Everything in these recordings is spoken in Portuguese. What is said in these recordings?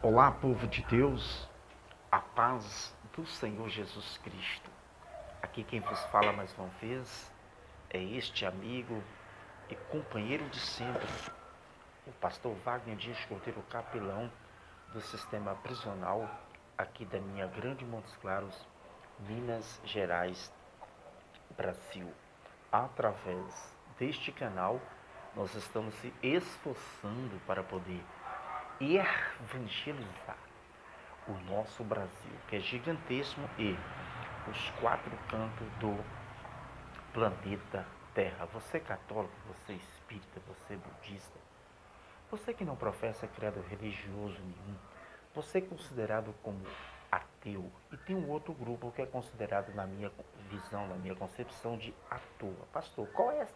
Olá, povo de Deus, a paz do Senhor Jesus Cristo. Aqui quem vos fala mais uma vez é este amigo e companheiro de sempre, o pastor Wagner Dias Cordeiro, capelão do sistema prisional aqui da minha Grande Montes Claros, Minas Gerais, Brasil. Através deste canal, nós estamos se esforçando para poder evangelizar o nosso Brasil, que é gigantesco, e os quatro cantos do planeta Terra. Você é católico, você é espírita, você é budista, você que não professa credo religioso nenhum, você é considerado como ateu, e tem um outro grupo que é considerado, na minha visão, na minha concepção, de à toa. Pastor, qual é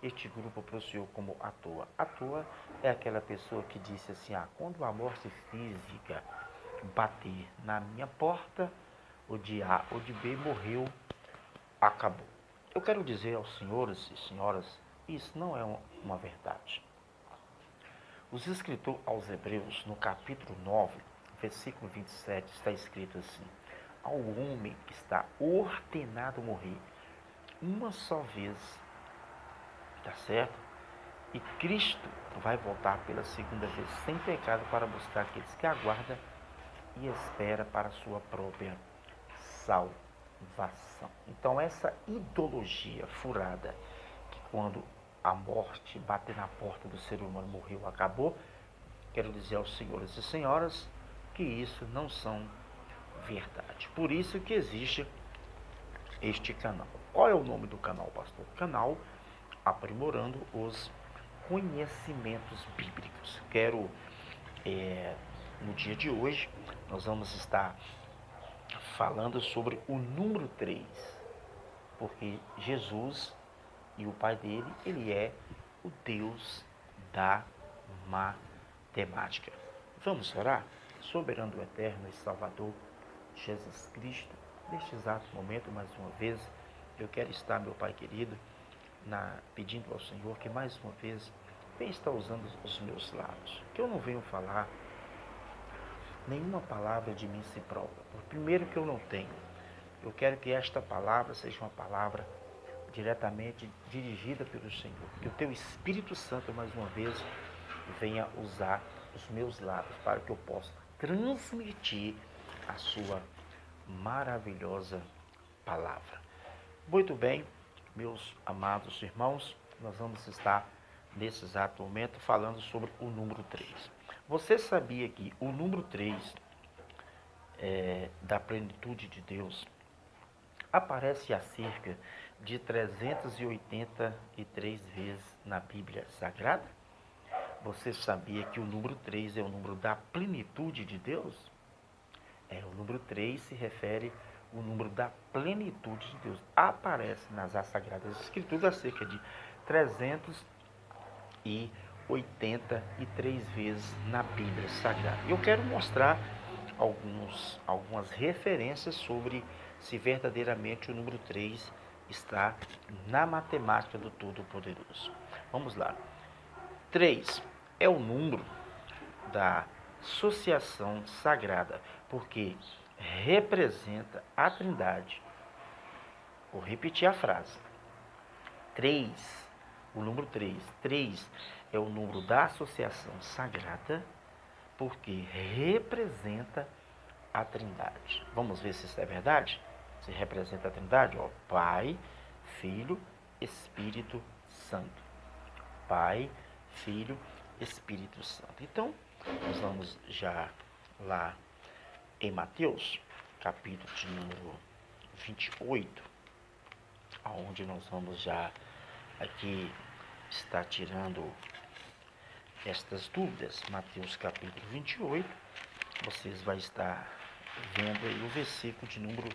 este grupo para o senhor como à toa? À toa é aquela pessoa que disse assim: quando a morte física bater na minha porta, o de A ou de B morreu, acabou. Eu quero dizer aos senhores e senhoras, isso não é uma verdade. Os escritores aos Hebreus, no capítulo 9, versículo 27, está escrito assim: ao homem que está ordenado morrer uma só vez, tá certo? E Cristo vai voltar pela segunda vez sem pecado para buscar aqueles que aguardam e espera para a sua própria salvação. Então essa ideologia furada, que quando a morte bater na porta do ser humano, morreu, acabou, quero dizer aos senhores e senhoras que isso não são verdade. Por isso que existe este canal. Qual é o nome do canal, pastor? Canal Aprimorando os Conhecimentos Bíblicos. Quero, no dia de hoje, nós vamos estar falando sobre o número 3, porque Jesus e o pai dele, ele é o Deus da matemática. Vamos orar? Soberano do Eterno e Salvador Jesus Cristo, neste exato momento, mais uma vez, eu quero estar, meu Pai querido, pedindo ao Senhor que mais uma vez venha estar usando os meus lábios, que eu não venho falar nenhuma palavra de mim se prova. Primeiro, que eu não tenho. Eu quero que esta palavra seja uma palavra diretamente dirigida pelo Senhor. Que o teu Espírito Santo, mais uma vez, venha usar os meus lábios para que eu possa transmitir a sua maravilhosa palavra. Muito bem, meus amados irmãos, nós vamos estar nesse exato momento falando sobre o número 3. Você sabia que o número 3 da plenitude de Deus aparece a cerca de 383 vezes na Bíblia Sagrada? Você sabia que o número 3 é o número da plenitude de Deus? O número 3 se refere ao número da plenitude de Deus. Aparece nas Sagradas Escrituras cerca de 383 vezes na Bíblia Sagrada. Eu quero mostrar algumas referências sobre se verdadeiramente o número 3 está na matemática do Todo-Poderoso. Vamos lá. 3 é o número da associação sagrada, porque representa a Trindade. Vou repetir a frase. 3, o número 3. 3 é o número da associação sagrada, porque representa a Trindade. Vamos ver se isso é verdade? Se representa a Trindade? Pai, Filho, Espírito Santo. Pai, Filho, Espírito Santo. Então, nós vamos já lá em Mateus, capítulo de número 28, onde nós vamos já aqui estar tirando estas dúvidas. Mateus capítulo 28, vocês vão estar vendo aí o versículo de número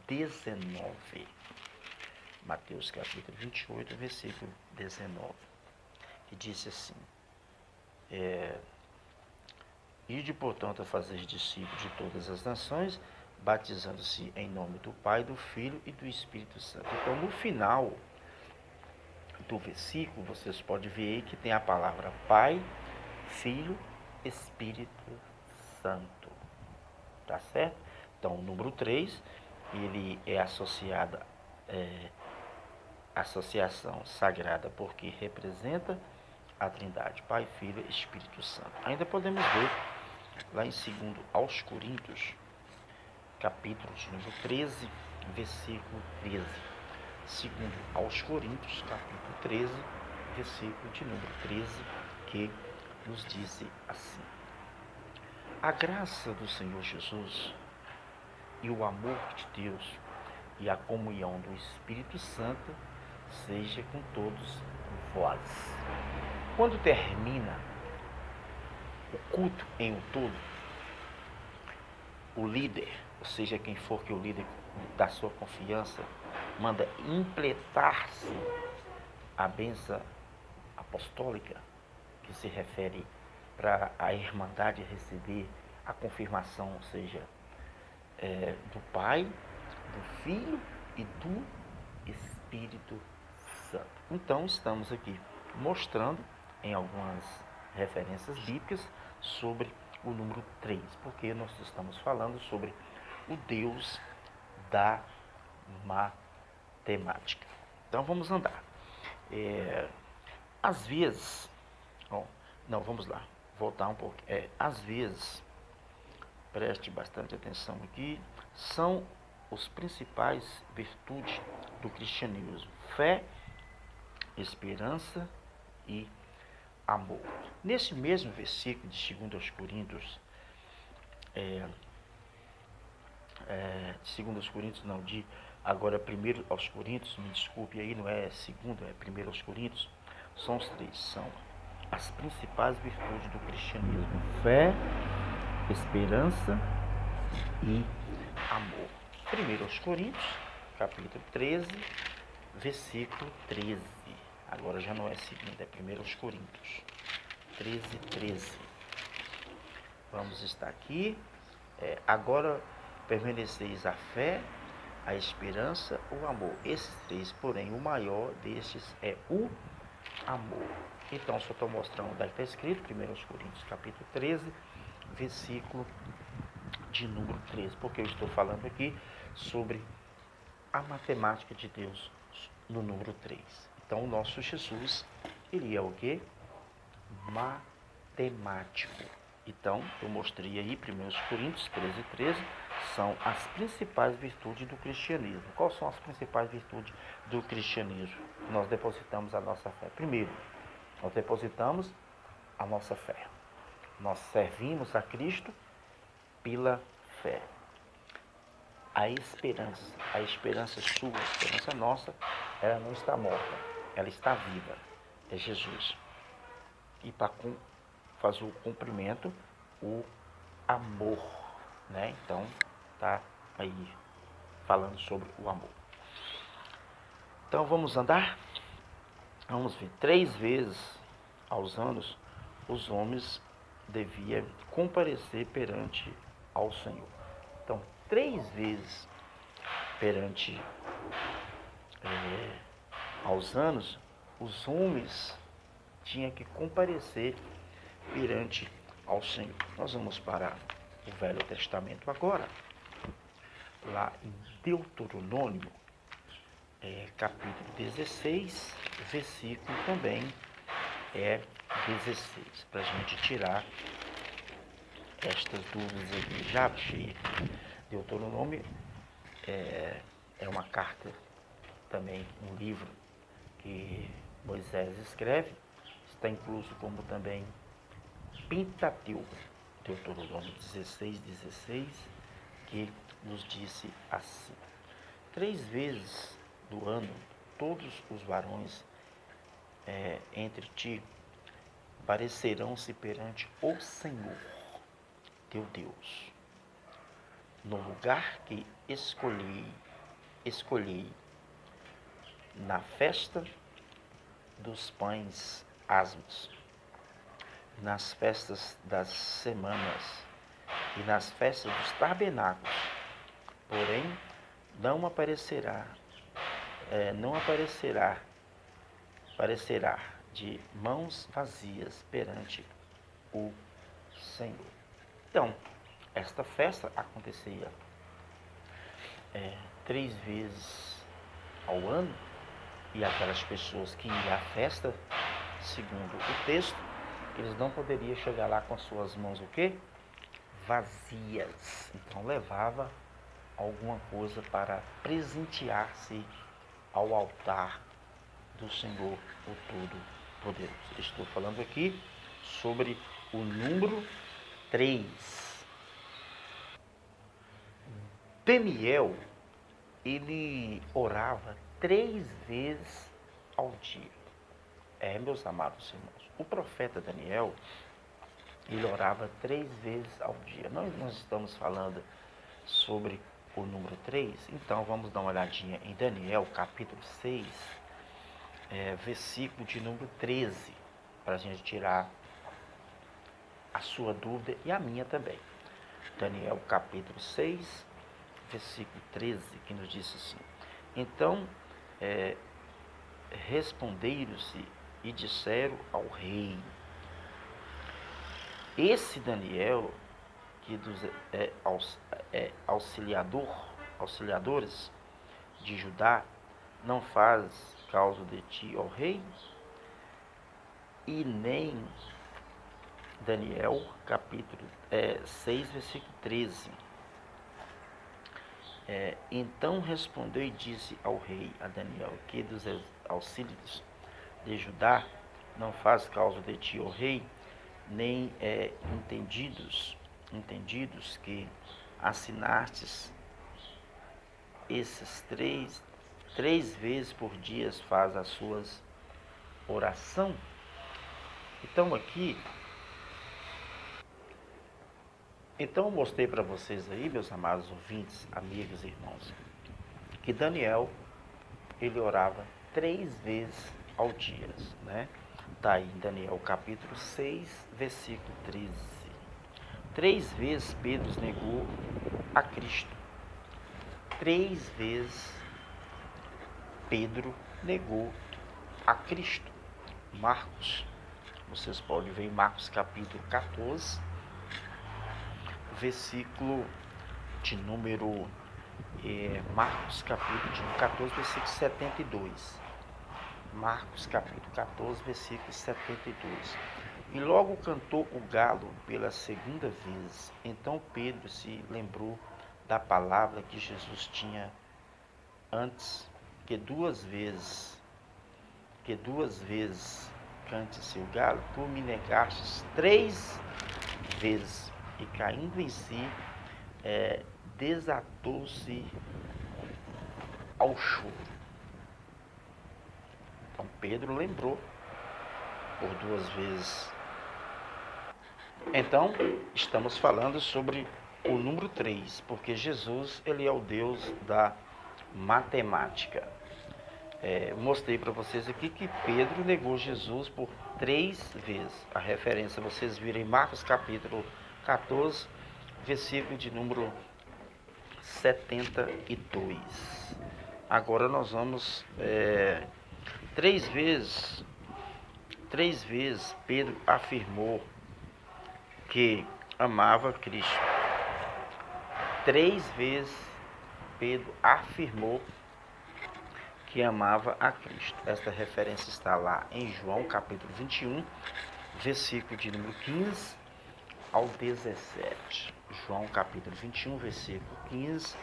19. Mateus capítulo 28, versículo 19, que disse assim: Ide, portanto, a fazer discípulos de todas as nações, batizando-se em nome do Pai, do Filho e do Espírito Santo. Então, no final do versículo, vocês podem ver aí que tem a palavra Pai, Filho, Espírito Santo. Tá certo? Então, o número 3, ele é associado associação sagrada porque representa a Trindade, Pai, Filho e Espírito Santo. Ainda podemos ver lá em 2 aos Coríntios, capítulo de número 13, versículo 13. 2 aos Coríntios, capítulo 13, versículo de número 13, que nos diz assim: a graça do Senhor Jesus e o amor de Deus e a comunhão do Espírito Santo seja com todos vós. Quando termina o culto em um todo, o líder, ou seja, quem for que o líder da sua confiança, manda impletar-se a bênção apostólica, que se refere para a irmandade receber a confirmação, ou seja, do Pai, do Filho e do Espírito Santo. Então, estamos aqui mostrando em algumas referências bíblicas sobre o número 3, porque nós estamos falando sobre o Deus da matemática. Então, vamos andar. Às vezes, vamos lá, voltar um pouco. Às vezes, preste bastante atenção aqui, são os principais virtudes do cristianismo: fé, esperança e amor. Nesse mesmo versículo de 2 aos Coríntios, agora 1 aos Coríntios, me desculpe aí, não é segundo, é 1 aos Coríntios, são os 3, são as principais virtudes do cristianismo: fé, esperança e amor. 1 aos Coríntios, capítulo 13, versículo 13. Agora já não é segundo, é 1 aos Coríntios 13, 13. Vamos estar aqui. Agora permaneceis a fé, a esperança, o amor. Esses 3, porém, o maior destes é o amor. Então, só estou mostrando onde está escrito, 1 aos Coríntios, capítulo 13, versículo de número 13, porque eu estou falando aqui sobre a matemática de Deus no número 3. Então, o nosso Jesus, ele é o quê? Matemático. Então, eu mostrei aí, 1 Coríntios 13, 13, são as principais virtudes do cristianismo. Quais são as principais virtudes do cristianismo? Nós depositamos a nossa fé. Primeiro, nós depositamos a nossa fé. Nós servimos a Cristo pela fé. A esperança sua, a esperança nossa, ela não está morta, ela está viva, é Jesus. E para fazer o cumprimento, o amor, né? Então, tá aí falando sobre o amor. Então, vamos andar? Vamos ver, 3 vezes aos anos, os homens deviam comparecer perante ao Senhor. Então, 3 vezes perante aos anos, os homens tinham que comparecer perante ao Senhor. Nós vamos para o Velho Testamento agora, lá em Deuteronômio, capítulo 16, versículo também 16, para a gente tirar estas dúvidas aqui. Já achei. Deuteronômio é uma carta, também um livro que Moisés escreve, está incluso como também Pentateuco, Deuteronômio 16, 16, que nos disse assim: 3 vezes do ano, todos os varões entre ti parecerão-se perante o Senhor, teu Deus, no lugar que escolhi na festa dos pães asmos, nas festas das semanas e nas festas dos tabernáculos. Porém, aparecerá de mãos vazias perante o Senhor. Então, Esta festa acontecia 3 vezes ao ano, e aquelas pessoas que iam à festa, segundo o texto, eles não poderiam chegar lá com suas mãos o quê? Vazias. Então levava alguma coisa para presentear-se ao altar do Senhor, o Todo-Poderoso. Estou falando aqui sobre o número 3. Daniel, ele orava 3 vezes ao dia. Meus amados irmãos, o profeta Daniel, ele orava 3 vezes ao dia. Nós estamos falando sobre o número 3, então vamos dar uma olhadinha em Daniel, capítulo 6, versículo de número 13, para a gente tirar a sua dúvida e a minha também. Daniel, capítulo 6, versículo 13, que nos diz assim: Então responderam-se e disseram ao rei. Esse Daniel, que dos auxiliadores de Judá, não faz causa de ti, ó rei? E nem Daniel, capítulo 6, versículo 13. Então respondeu e disse ao rei, a Daniel, que dos auxílios de Judá não faz causa de ti, ó rei, nem entendidos que assinastes esses três vezes por dia faz as suas oração. Então eu mostrei para vocês aí, meus amados ouvintes, amigos e irmãos, que Daniel, ele orava 3 vezes ao dia, né? Está aí em Daniel capítulo 6, versículo 13. 3 vezes Pedro negou a Cristo. 3 vezes Pedro negou a Cristo. Marcos, vocês podem ver em Marcos capítulo 14, versículo de número Marcos capítulo de 14, versículo 72. Marcos capítulo 14, versículo 72. E logo cantou o galo pela segunda vez. Então Pedro se lembrou da palavra que Jesus tinha antes, que duas vezes cante-se o galo, tu me negastes 3 vezes. E caindo em si, desatou-se ao choro. Então Pedro lembrou por 2 vezes. Então, estamos falando sobre o número 3, porque Jesus, ele é o Deus da matemática. Mostrei para vocês aqui que Pedro negou Jesus por 3 vezes. A referência vocês viram em Marcos capítulo 14, versículo de número 72. Agora nós vamos 3 vezes Pedro afirmou que amava Cristo. 3 vezes Pedro afirmou que amava a Cristo. Esta referência está lá em João capítulo 21, versículo de número 15 ao 17. João capítulo 21, versículo 15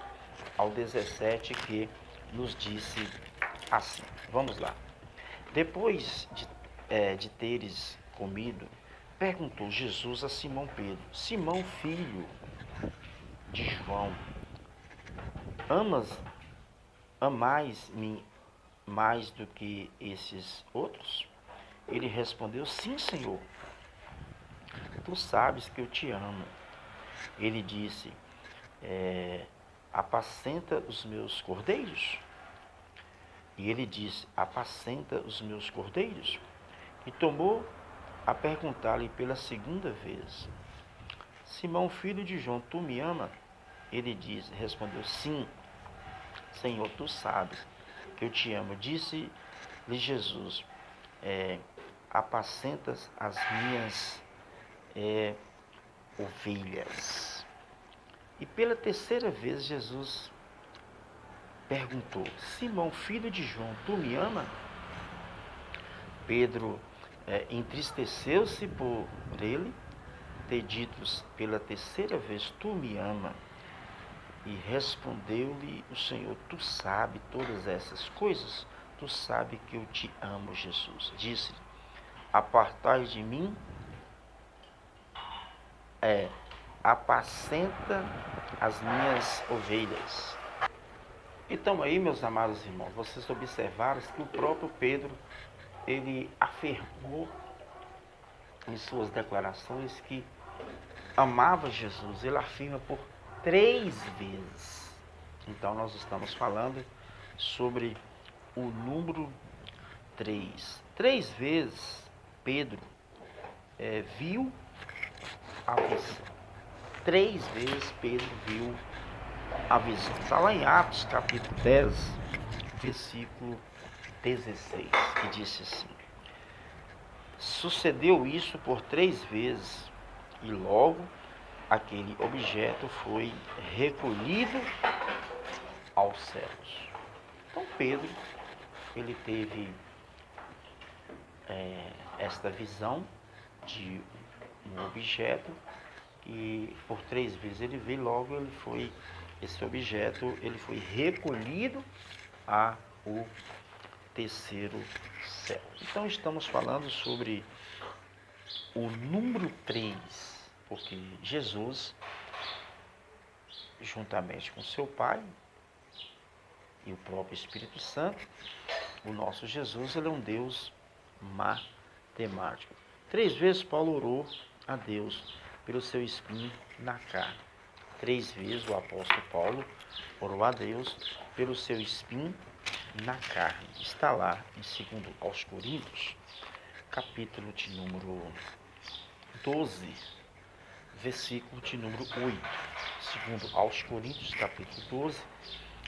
ao 17, que nos disse assim. Vamos lá. Depois de teres comido, perguntou Jesus a Simão Pedro: Simão, filho de João, amais-me mais do que esses outros? Ele respondeu: Sim, Senhor, tu sabes que eu te amo. Ele disse: apacenta os meus cordeiros? E ele disse: apacenta os meus cordeiros? E tomou a perguntar-lhe pela segunda vez: Simão, filho de João, tu me ama? Ele respondeu: Sim, Senhor, tu sabes que eu te amo. Disse-lhe Jesus: apacentas as minhas ovelhas. E pela terceira vez Jesus perguntou: Simão, filho de João, tu me ama? Pedro entristeceu-se por ele ter dito pela terceira vez: tu me ama? E respondeu-lhe o Senhor: tu sabe todas essas coisas, tu sabe que eu te amo. Jesus disse-lhe: apartai de mim, apacenta as minhas ovelhas. Então aí, meus amados irmãos, vocês observaram que o próprio Pedro, ele afirmou em suas declarações que amava Jesus. Ele afirma por 3 vezes. Então nós estamos falando sobre o número 3. 3 vezes Pedro viu a visão. 3 vezes Pedro viu a visão. Está lá em Atos capítulo 10, versículo 16, que disse assim: sucedeu isso por 3 vezes, e logo aquele objeto foi recolhido aos céus. Então Pedro, ele teve esta visão de um objeto, e por 3 vezes ele viu, logo esse objeto ele foi recolhido ao terceiro céu. Então estamos falando sobre o número 3, porque Jesus, juntamente com seu Pai e o próprio Espírito Santo, o nosso Jesus, ele é um Deus matemático. 3 vezes Paulo orou a Deus pelo seu espinho na carne. 3 vezes o apóstolo Paulo orou a Deus pelo seu espinho na carne. Está lá em 2 aos Coríntios, capítulo de número 12, versículo de número 8. 2 aos Coríntios, capítulo 12,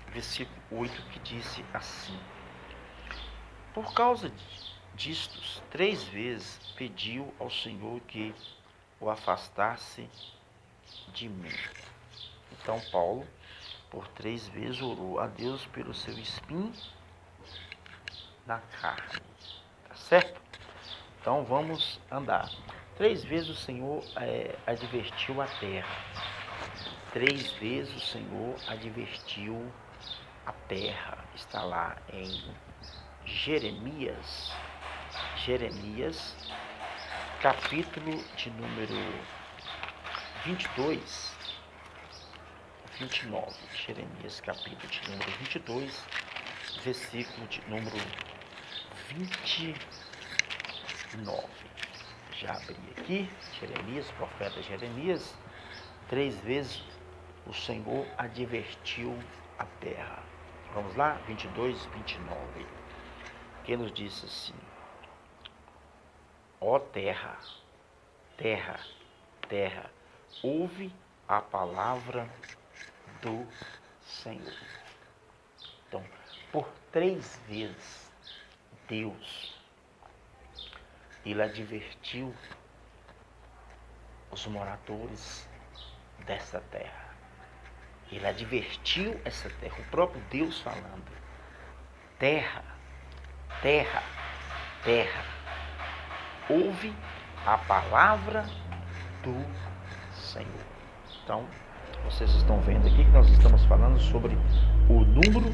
versículo 8, que disse assim: por causa disto, 3 vezes pediu ao Senhor que o afastasse de mim. Então Paulo, por 3 vezes, orou a Deus pelo seu espinho na carne. Tá certo? Então vamos andar. 3 vezes o Senhor advertiu a terra. 3 vezes o Senhor advertiu a terra. Está lá em Jeremias, capítulo de número 22, 29. Jeremias, capítulo de número 22, versículo de número 29. Já abri aqui, Jeremias, profeta Jeremias. 3 vezes o Senhor advertiu a terra. Vamos lá? 22, 29. Que nos disse assim: ó terra, terra, terra, ouve a palavra do Senhor. Então, por 3 vezes, Deus, ele advertiu os moradores dessa terra. Ele advertiu essa terra, o próprio Deus falando: terra, terra, terra, ouve a palavra do Senhor. Então, vocês estão vendo aqui que nós estamos falando sobre o número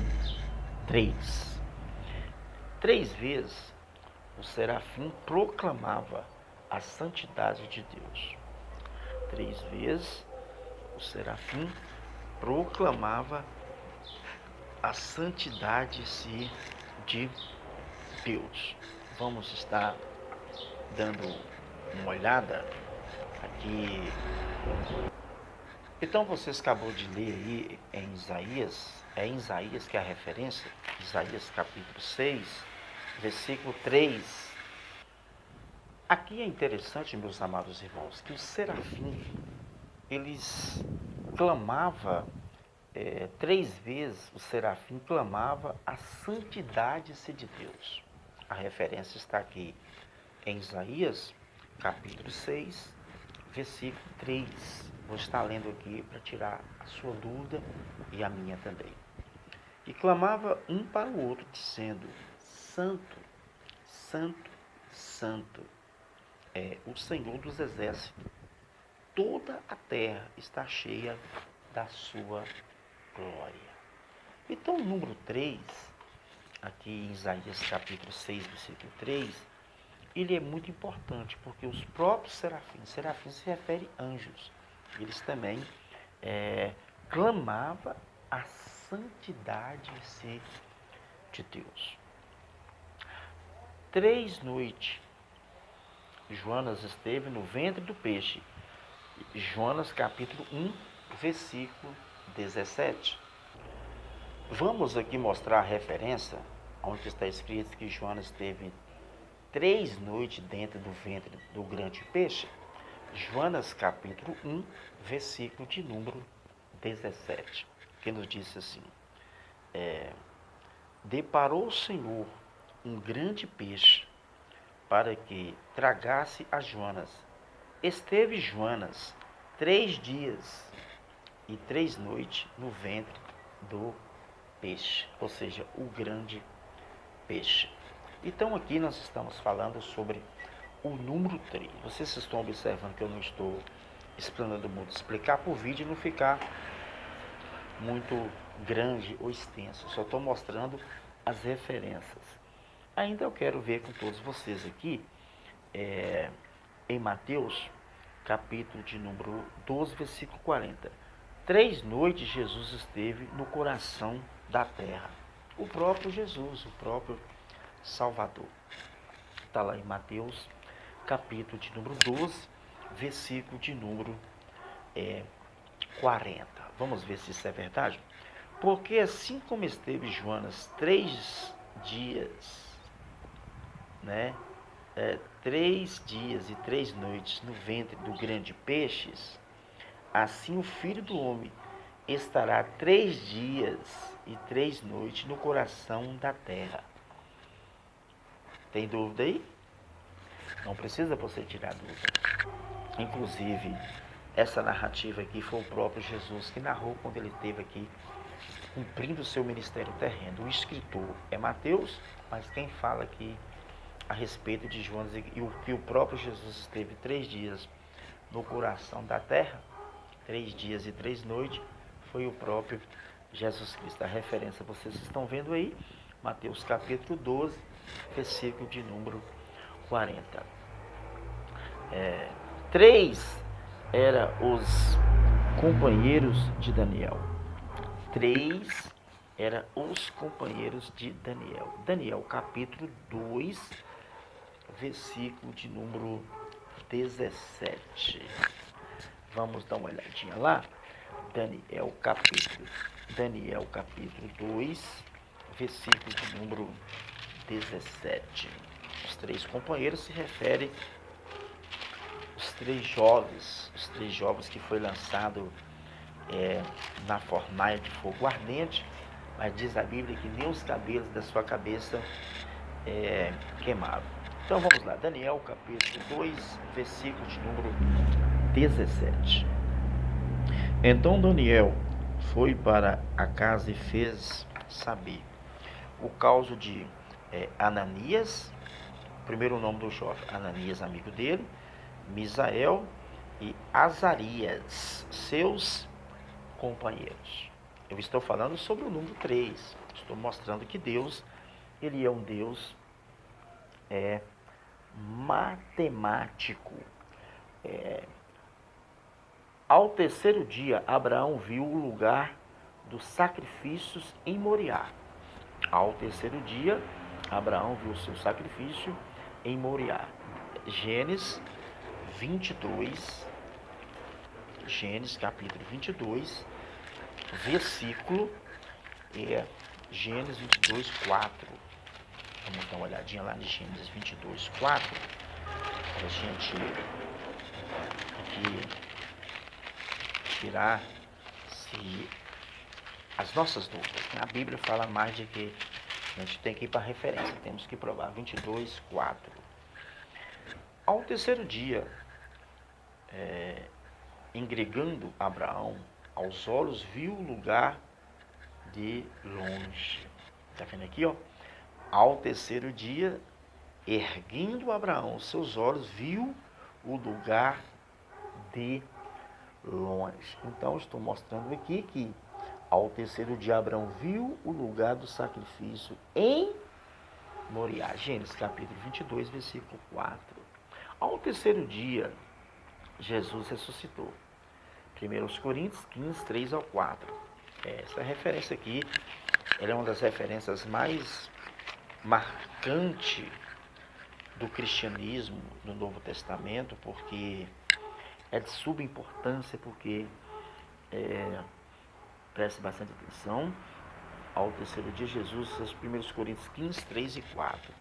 3. 3 vezes o serafim proclamava a santidade de Deus. 3 vezes o serafim proclamava a santidade de Deus. Vamos estar dando uma olhada aqui. Então vocês acabou de ler aí em Isaías, em Isaías que é a referência, Isaías capítulo 6, versículo 3. Aqui é interessante, meus amados irmãos, que o serafim, eles clamava, 3 vezes o serafim clamava a santidade de Deus. A referência está aqui em Isaías capítulo 6, versículo 3. Vou estar lendo aqui para tirar a sua dúvida e a minha também. E clamava um para o outro, dizendo: Santo, Santo, Santo é o Senhor dos Exércitos. Toda a terra está cheia da sua glória. Então, o número 3, aqui em Isaías capítulo 6, versículo 3, ele é muito importante, porque os próprios serafins se refere a anjos, eles também clamavam a santidade de Deus. 3 noites, Jonas esteve no ventre do peixe. Jonas capítulo 1, versículo 17. Vamos aqui mostrar a referência, onde está escrito que Jonas esteve 3 noites dentro do ventre do grande peixe. Jonas capítulo 1, versículo de número 17, que nos diz assim: deparou o Senhor um grande peixe para que tragasse a Jonas. Esteve Jonas 3 dias e 3 noites no ventre do peixe, ou seja, o grande peixe. Então aqui nós estamos falando sobre o número 3. Vocês estão observando que eu não estou explanando muito, explicar por vídeo e não ficar muito grande ou extenso, só estou mostrando as referências. Ainda eu quero ver com todos vocês aqui, em Mateus, capítulo de número 12, versículo 40. 3 noites Jesus esteve no coração da terra. O próprio Jesus, o próprio Salvador. Está lá em Mateus, capítulo de número 12, versículo de número 40. Vamos ver se isso é verdade? Porque assim como esteve Jonas 3 dias, 3 dias e 3 noites no ventre do grande peixes, assim o Filho do Homem estará 3 dias e 3 noites no coração da terra. Tem dúvida aí? Não precisa você tirar dúvida. Inclusive, essa narrativa aqui foi o próprio Jesus que narrou quando ele esteve aqui cumprindo o seu ministério terreno. O escritor é Mateus, mas quem fala aqui a respeito de Jonas e o que o próprio Jesus esteve 3 dias no coração da terra, 3 dias e 3 noites, foi o próprio Jesus Cristo. A referência vocês estão vendo aí, Mateus capítulo 12, versículo de número 40. 3 eram os companheiros de Daniel. 3 eram os companheiros de Daniel. Daniel capítulo 2, versículo de número 17. Vamos dar uma olhadinha lá. Daniel capítulo 2, versículo de número 17. Os 3 companheiros se referem os 3 jovens que foi lançado na fornalha de fogo ardente, mas diz a Bíblia que nem os cabelos da sua cabeça queimaram. Então vamos lá, Daniel capítulo 2, versículo de número 17. Então Daniel foi para a casa e fez saber o caso de Ananias, primeiro nome do jovem, Ananias, amigo dele, Misael e Azarias, seus companheiros. Eu estou falando sobre o número 3. Estou mostrando que Deus, ele é um Deus matemático. Ao terceiro dia, Abraão viu o lugar dos sacrifícios em Moriá. Ao terceiro dia, Abraão viu o seu sacrifício em Moriá. Gênesis 22, Gênesis capítulo 22, versículo Gênesis 22, 4. Vamos dar uma olhadinha lá em Gênesis 22, 4, para a gente aqui tirar as nossas dúvidas. A Bíblia fala mais de que a gente tem que ir para a referência, temos que provar. 22, 4. Ao terceiro dia, Engregando Abraão aos olhos, viu o lugar de longe. Está vendo aqui, ó? Ao terceiro dia, erguendo Abraão os seus olhos, viu o lugar de longe. Então, estou mostrando aqui que ao terceiro dia, Abraão viu o lugar do sacrifício em Moriá. Gênesis capítulo 22, versículo 4. Ao terceiro dia, Jesus ressuscitou. 1 Coríntios 15, 3 ao 4. Essa referência aqui, ela é uma das referências mais marcantes do cristianismo no Novo Testamento, porque é de suma importância, porque preste bastante atenção. Ao terceiro dia, Jesus, 1 Coríntios 15, 3 e 4.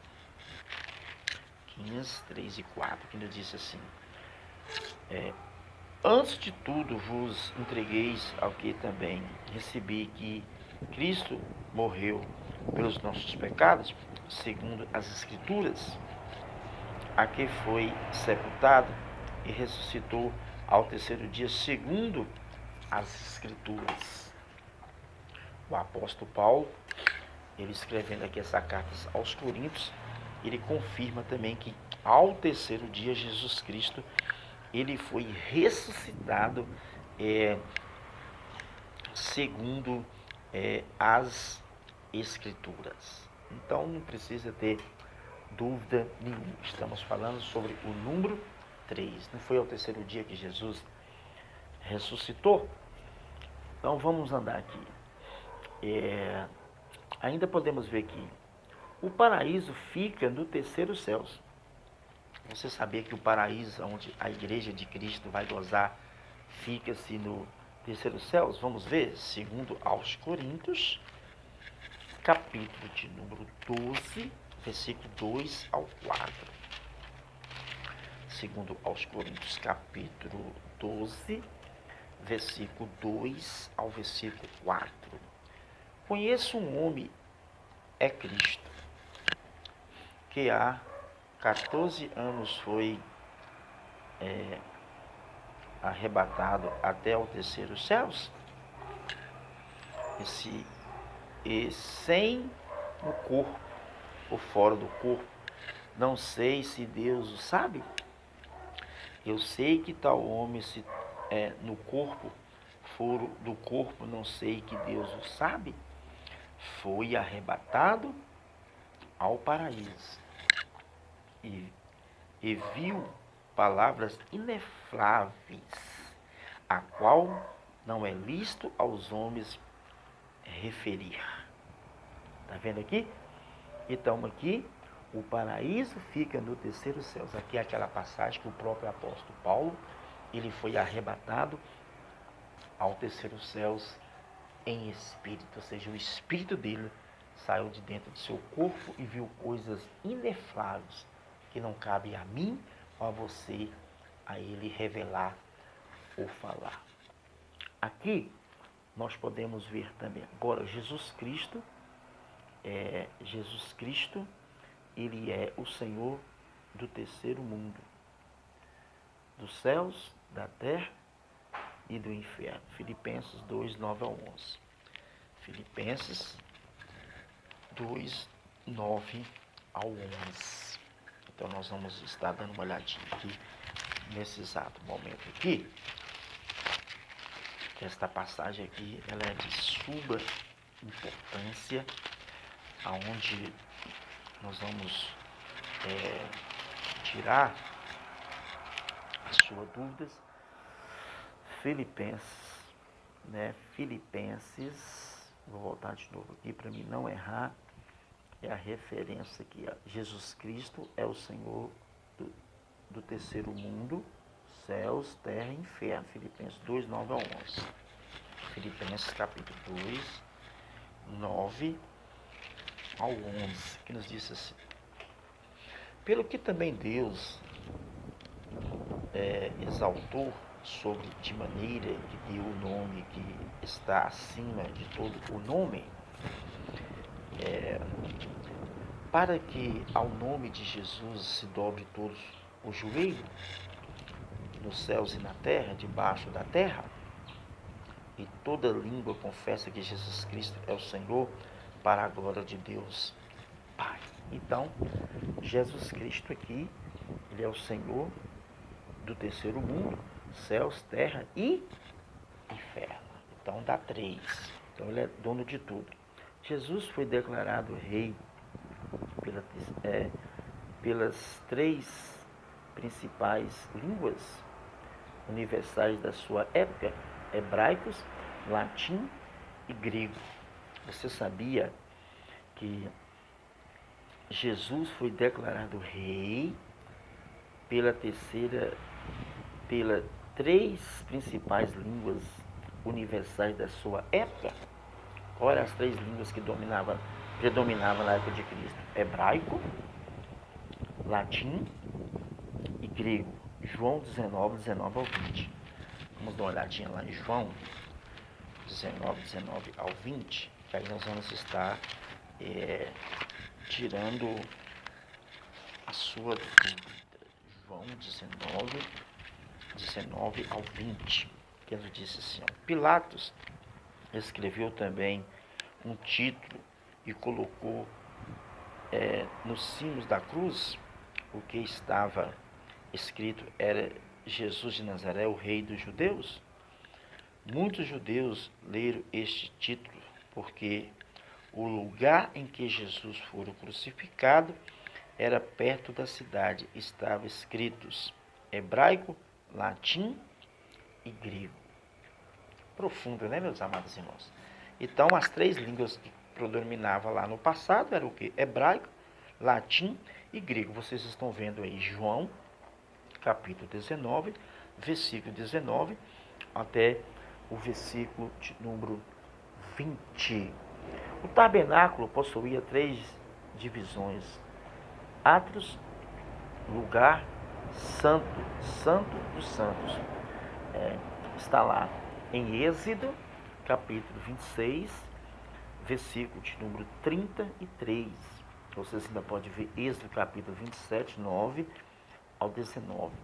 15, 3 e 4, que nos diz assim: antes de tudo vos entregueis ao que também recebi, que Cristo morreu pelos nossos pecados, segundo as Escrituras, a que foi sepultado e ressuscitou ao terceiro dia, segundo as Escrituras. O apóstolo Paulo, ele escrevendo aqui essa carta aos Coríntios, ele confirma também que ao terceiro dia Jesus Cristo, ele foi ressuscitado segundo as Escrituras. Então não precisa ter dúvida nenhuma. Estamos falando sobre o número 3. Não foi ao terceiro dia que Jesus ressuscitou? Então vamos andar aqui. Ainda podemos ver que o paraíso fica no terceiro céu. Você sabia que o paraíso, onde a igreja de Cristo vai gozar, fica-se no terceiro céu? Vamos ver, segundo aos Coríntios, capítulo de número 12, versículo 2 ao 4. Segundo aos Coríntios, capítulo 12, versículo 2 ao versículo 4. Conheço um homem, é Cristo, que há 14 anos foi arrebatado até ao terceiro céus, e sem o corpo, ou fora do corpo. Não sei se Deus o sabe. Eu sei que tal homem se no corpo, fora do corpo, não sei que Deus o sabe. Foi arrebatado ao paraíso e viu palavras inefáveis, a qual não é lícito aos homens referir. Está vendo aqui? Então aqui, o paraíso fica no terceiro céu. Aqui é aquela passagem que o próprio apóstolo Paulo, ele foi arrebatado ao terceiro céu em espírito, ou seja, o espírito dele saiu de dentro do seu corpo e viu coisas inefáveis que não cabe a mim ou a você, a ele revelar ou falar. Aqui nós podemos ver também agora Jesus Cristo, ele é o Senhor do terceiro mundo, dos céus, da terra e do inferno. Filipenses 2, 9 ao 11. Filipenses 2, 9 ao 11. Então nós vamos estar dando uma olhadinha aqui nesse exato momento aqui. Esta passagem aqui, ela é de suma importância, aonde nós vamos tirar as suas dúvidas. Filipenses, vou voltar de novo aqui para mim não errar, é a referência aqui, ó. Jesus Cristo é o Senhor do terceiro mundo, céus, terra e inferno. Filipenses 2, 9 a 11. Filipenses capítulo 2, 9 ao 11, que nos diz assim: pelo que também Deus exaltou sobre de maneira que deu o nome que está acima de todo o nome, para que ao nome de Jesus se dobre todos o joelho, nos céus e na terra, debaixo da terra, e toda língua confessa que Jesus Cristo é o Senhor, para a glória de Deus Pai. Então, Jesus Cristo aqui, ele é o Senhor do terceiro mundo, céus, terra e inferno. Então dá três. Então ele é dono de tudo. Jesus foi declarado rei pelas três principais línguas universais da sua época: hebraicos, latim e grego. Você sabia que Jesus foi declarado rei pelas três principais línguas universais da sua época? Quais eram as três línguas que predominavam na época de Cristo? Hebraico, latim e grego. João 19, 19 ao 20. Vamos dar uma olhadinha lá em João 19, 19 ao 20, que aí nós vamos estar tirando a sua dúvida. João 19, 19 ao 20, que ele disse assim: Pilatos escreveu também um título e colocou nos cimos da cruz. O que estava escrito era: Jesus de Nazaré, o rei dos judeus. Muitos judeus leram este título porque o lugar em que Jesus fora crucificado era perto da cidade. Estavam escritos hebraico, latim e grego. Profundo, né, meus amados irmãos? Então, as três línguas que predominavam lá no passado eram o quê? Hebraico, latim e grego. Vocês estão vendo aí João, capítulo 19, versículo 19, até o versículo de número 20. O tabernáculo possuía três divisões: átrios, lugar santo, santo dos santos. Está lá em Êxodo, capítulo 26, versículo de número 33. Vocês ainda podem ver Êxodo, capítulo 27, 9 ao 19.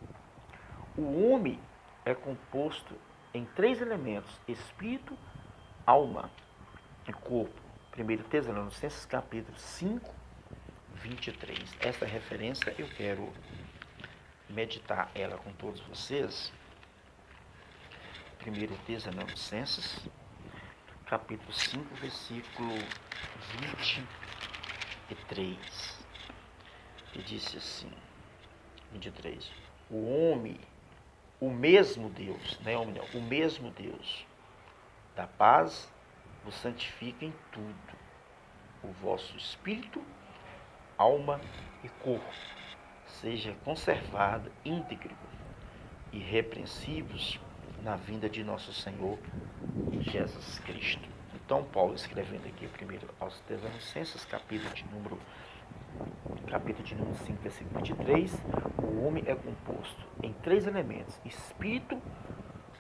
O homem é composto em três elementos: espírito, alma e corpo. 1 Tessalonicenses, capítulo 5, 23. Essa referência eu quero meditar ela com todos vocês. 1 Tessalonicenses, capítulo 5, versículo 23. E disse assim, 23. O homem, o mesmo Deus, o mesmo Deus da paz vos santifica em tudo, o vosso espírito, alma e corpo seja conservado íntegro e irrepreensíveis na vinda de nosso Senhor Jesus Cristo. Então, Paulo escrevendo aqui primeiro aos Tessalonicenses, capítulo de número 5, versículo 23, o homem é composto em três elementos: espírito,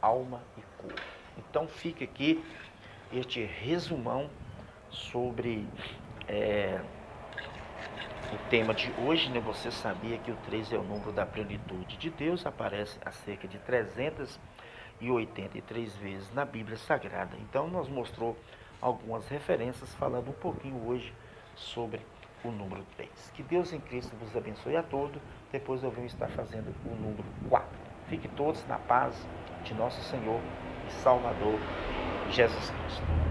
alma e corpo. Então, fica aqui este resumão sobre o tema de hoje, né? Você sabia que o 3 é o número da plenitude de Deus? Aparece a cerca de 383 vezes na Bíblia Sagrada. Então, nós mostrou algumas referências, falando um pouquinho hoje sobre o número 3. Que Deus em Cristo vos abençoe a todos. Depois eu venho estar fazendo o número 4. Fiquem todos na paz de nosso Senhor e Salvador Jesus Cristo.